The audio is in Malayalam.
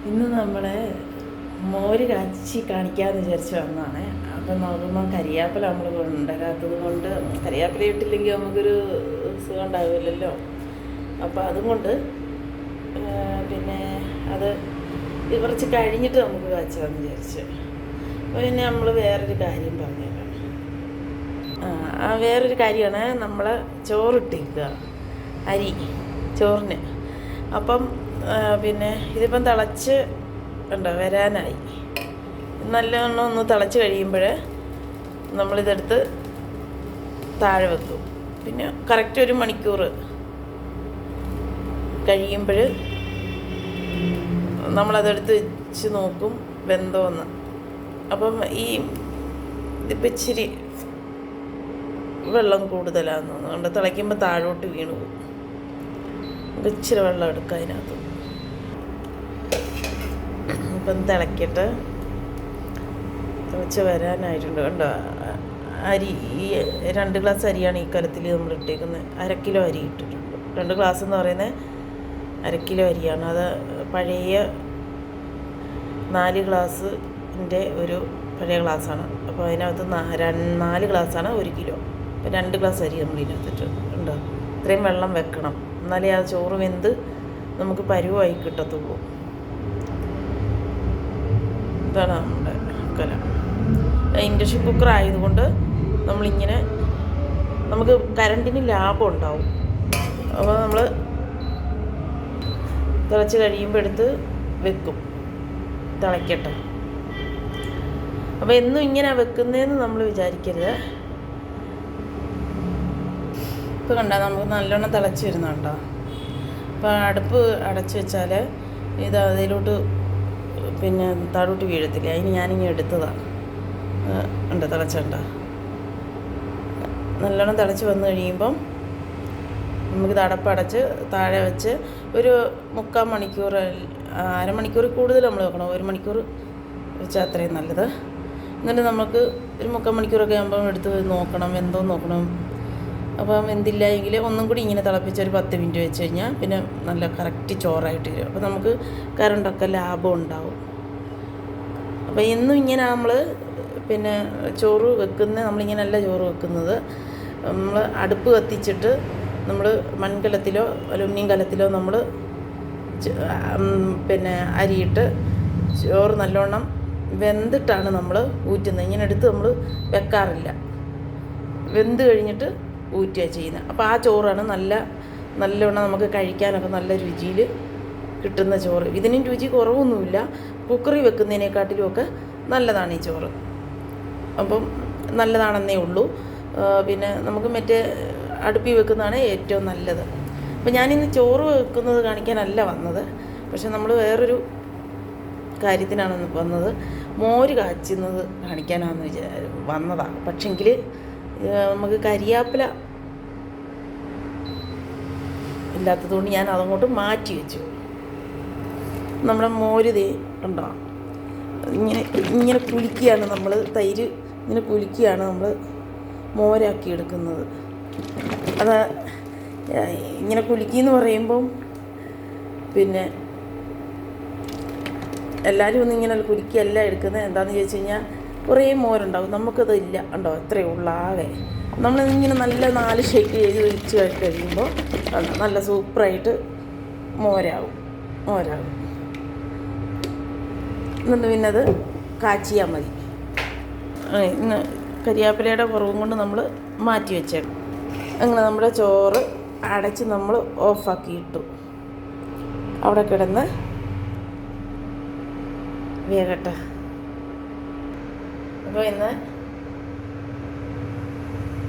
ഇന്ന് നമ്മൾ മോര് കാച്ചി കാണിക്കാമെന്ന് വിചാരിച്ച് വന്നതാണ്. അപ്പം നോക്കുമ്പം കരിയാപ്പില നമ്മൾ കൊണ്ടുവരാത്തത് കൊണ്ട് കരിയാപ്പില ഇട്ടില്ലെങ്കിൽ നമുക്കൊരു സുഖം ഉണ്ടാവില്ലല്ലോ. അപ്പോൾ അതുകൊണ്ട് പിന്നെ അത് കുറച്ച് കഴിഞ്ഞിട്ട് നമുക്ക് കാച്ചാമെന്ന് വിചാരിച്ചു. അപ്പോൾ പിന്നെ നമ്മൾ വേറൊരു കാര്യം പറഞ്ഞേക്കാം. വേറൊരു കാര്യമാണ്, നമ്മൾ ചോറിട്ടേക്കുക അരി ചോറിന്. അപ്പം പിന്നെ ഇതിപ്പം തിളച്ച് ഉണ്ടോ വരാനായി. നല്ലവണ്ണം ഒന്ന് തിളച്ച് കഴിയുമ്പോൾ നമ്മളിതെടുത്ത് താഴെ വെക്കും. പിന്നെ കറക്റ്റ് 1 മണിക്കൂർ കഴിയുമ്പോൾ നമ്മളതെടുത്ത് വെച്ച് നോക്കും വെന്തോന്ന്. അപ്പം ഇതിപ്പോൾ ഇച്ചിരി വെള്ളം കൂടുതലാണെന്ന് തോന്നുന്നുണ്ട്. തിളയ്ക്കുമ്പോൾ താഴോട്ട് വീണു പോകും. ഇച്ചിരി വെള്ളം എടുക്കുക അതിനകത്ത്. ഇപ്പം തിളക്കിയിട്ട് തിളച്ച് വരാനായിട്ടുണ്ട്. കണ്ടോ അരി, ഈ 2 ഗ്ലാസ് അരിയാണ് ഈ കലത്തിൽ നമ്മൾ ഇട്ടേക്കുന്നത്. 1/2 കിലോ അരി ഇട്ടിട്ടുണ്ട്. 2 ഗ്ലാസ് എന്ന് പറയുന്നത് 1/2 കിലോ അരിയാണ്. അത് പഴയ 4 ഗ്ലാസിൻ്റെ ഒരു പഴയ ഗ്ലാസ്സാണ്. അപ്പോൾ അതിനകത്ത് 4 ഗ്ലാസ്സാണ് 1 കിലോ. അപ്പോൾ 2 ഗ്ലാസ് അരി നമ്മൾ ഇതിനകത്തിട്ട് ഉണ്ടോ. ഇത്രയും വെള്ളം വെക്കണം, എന്നാലേ ആ ചോറ് വെന്ത് നമുക്ക് പരുവായി കിട്ടത്തുള്ളൂ. ഇതാണ് നമ്മുടെ കല. ഇൻഡക്ഷൻ കുക്കർ ആയതുകൊണ്ട് നമ്മളിങ്ങനെ നമുക്ക് കറണ്ടിന് ലാഭം ഉണ്ടാവും. അപ്പോൾ നമ്മൾ തിളച്ച് കഴിയുമ്പോൾ എടുത്ത് വെക്കും, തിളയ്ക്കട്ടെ. അപ്പോൾ എന്നും ഇങ്ങനെ വെക്കുന്നതെന്ന് നമ്മൾ വിചാരിക്കരുത്. ഇപ്പോൾ കണ്ടോ നമുക്ക് നല്ലോണം തിളച്ച് വരുന്നുണ്ടോ. അപ്പോൾ അടുപ്പ് അടച്ച് വെച്ചാൽ ഇത് അതിലോട്ട് പിന്നെ താഴോട്ട് വീഴത്തില്ല. അതിന് ഞാനിങ്ങനെ എടുത്തതാണ്. ഉണ്ട് തിളച്ചുണ്ട. നല്ലോണം തിളച്ച് വന്നു കഴിയുമ്പം നമുക്കിത് അടപ്പടച്ച് താഴെ വെച്ച് ഒരു 3/4 മണിക്കൂർ, 1/2 മണിക്കൂർ കൂടുതൽ നമ്മൾ വെക്കണം. 1 മണിക്കൂർ വെച്ചാൽ അത്രയും നല്ലത്. എന്നിട്ട് നമുക്ക് ഒരു 3/4 മണിക്കൂറൊക്കെ ആകുമ്പം എടുത്ത് നോക്കണം, വെന്തോ നോക്കണം. അപ്പം എന്തില്ല എങ്കിൽ ഒന്നും കൂടി ഇങ്ങനെ തിളപ്പിച്ച് ഒരു 10 മിനിറ്റ് വെച്ച് കഴിഞ്ഞാൽ പിന്നെ നല്ല കറക്റ്റ് ചോറായിട്ട് വരും. അപ്പോൾ നമുക്ക് കറണ്ടൊക്കെ ലാഭം ഉണ്ടാവും. അപ്പോൾ എന്നും ഇങ്ങനെ നമ്മൾ പിന്നെ ചോറ് വെക്കുന്നത്, നമ്മളിങ്ങനെയല്ല ചോറ് വെക്കുന്നത്. നമ്മൾ അടുപ്പ് കത്തിച്ചിട്ട് നമ്മൾ മൺകലത്തിലോ അലുമിനിയം കലത്തിലോ നമ്മൾ പിന്നെ അരിയിട്ട് ചോറ് നല്ലോണം വെന്തിട്ടാണ് നമ്മൾ ഊറ്റുന്നത്. ഇങ്ങനെ എടുത്ത് നമ്മൾ വെക്കാറില്ല. വെന്ത് കഴിഞ്ഞിട്ട് ഊറ്റുകയാണ് ചെയ്യുന്നത്. അപ്പോൾ ആ ചോറാണ് നല്ലവണ്ണം നമുക്ക് കഴിക്കാനൊക്കെ നല്ല രുചിയിൽ കിട്ടുന്ന ചോറ്. ഇതിനും രുചി കുറവൊന്നുമില്ല. കുക്കറിൽ വെക്കുന്നതിനെക്കാട്ടിലുമൊക്കെ നല്ലതാണ് ഈ ചോറ്. അപ്പം നല്ലതാണെന്നേ ഉള്ളൂ. പിന്നെ നമുക്ക് മറ്റേ അടുപ്പിൽ വെക്കുന്നതാണ് ഏറ്റവും നല്ലത്. അപ്പോൾ ഞാനിന്ന് ചോറ് വെക്കുന്നത് കാണിക്കാനല്ല വന്നത്, പക്ഷെ നമ്മൾ വേറൊരു കാര്യത്തിനാണ് വന്നത്. മോര് കാച്ചുന്നത് കാണിക്കാനാണെന്ന് വന്നതാണ്. പക്ഷെങ്കിൽ നമുക്ക് കരിയാപ്പില ഇല്ലാത്തതുകൊണ്ട് ഞാൻ അതങ്ങോട്ട് മാറ്റി വെച്ചു. നമ്മുടെ മോര് ഉണ്ടോ ഇങ്ങനെ കുലുക്കിയാണ് നമ്മൾ, തൈര് ഇങ്ങനെ കുലുക്കിയാണ് നമ്മൾ മോരാക്കി എടുക്കുന്നത്. അത് ഇങ്ങനെ കുലുക്കിയെന്ന് പറയുമ്പം പിന്നെ എല്ലാവരും ഒന്നും ഇങ്ങനെ കുലുക്കിയല്ല എടുക്കുന്നത്. എന്താണെന്ന് ചോദിച്ചു കഴിഞ്ഞാൽ കുറേ മോരുണ്ടാകും. നമുക്കത് ഇല്ല. ഉണ്ടോ ഇത്രയേ ഉള്ളൂ ആകെ. നമ്മളിങ്ങനെ നല്ല 4 ഷേക്ക് ചെയ്ത് വെച്ച് കഴിയുമ്പോൾ നല്ല സൂപ്പറായിട്ട് മോരാകും. എന്നിട്ട് പിന്നെ അത് കാച്ചിയാൽ മതി. ഇന്ന് കരിയാപ്പിലയുടെ കുറവും കൊണ്ട് നമ്മൾ മാറ്റി വെച്ചേക്കും. അങ്ങനെ നമ്മുടെ ചോറ് അടച്ച് നമ്മൾ ഓഫാക്കിയിട്ടു. അവിടെ കിടന്ന് വേകട്ടെ. അപ്പോൾ ഇന്ന്